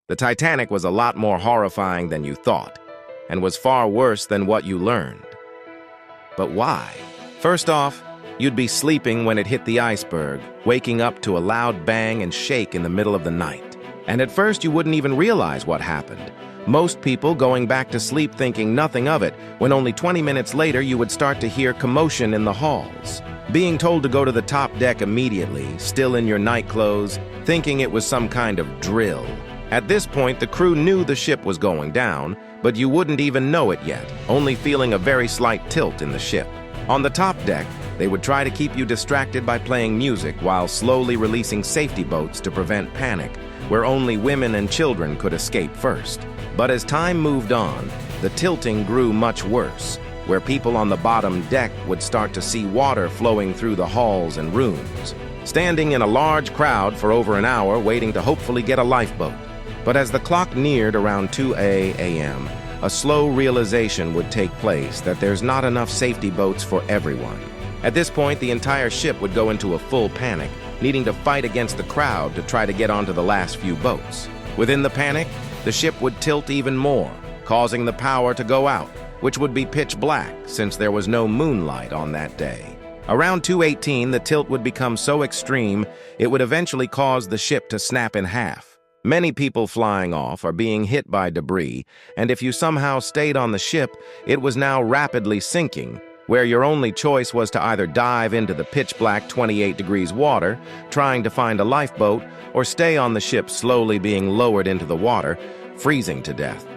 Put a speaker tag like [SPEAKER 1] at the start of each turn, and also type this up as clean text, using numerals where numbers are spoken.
[SPEAKER 1] The Titanic was a lot more horrifying than you thought, and was far worse than what you learned. But why? First off, you'd be sleeping when it hit the iceberg, waking up to a loud bang and shake in the middle of the night. And at first you wouldn't even realize what happened. Most people going back to sleep thinking nothing of it, when only 20 minutes later you would start to hear commotion in the halls. Being told to go to the top deck immediately, still in your night clothes, thinking it was some kind of drill. At this point, the crew knew the ship was going down, but you wouldn't even know it yet, only feeling a very slight tilt in the ship. On the top deck, they would try to keep you distracted by playing music while slowly releasing safety boats to prevent panic, where only women and children could escape first. But as time moved on, the tilting grew much worse, where people on the bottom deck would start to see water flowing through the halls and rooms, standing in a large crowd for over an hour waiting to hopefully get a lifeboat. But as the clock neared around 2 a.m., a slow realization would take place that there's not enough safety boats for everyone. At this point, the entire ship would go into a full panic, needing to fight against the crowd to try to get onto the last few boats. Within the panic, the ship would tilt even more, causing the power to go out, which would be pitch black since there was no moonlight on that day. Around 2:18, the tilt would become so extreme, it would eventually cause the ship to snap in half. Many people flying off are being hit by debris, and if you somehow stayed on the ship, it was now rapidly sinking, where your only choice was to either dive into the pitch-black 28 degrees water, trying to find a lifeboat, or stay on the ship slowly being lowered into the water, freezing to death.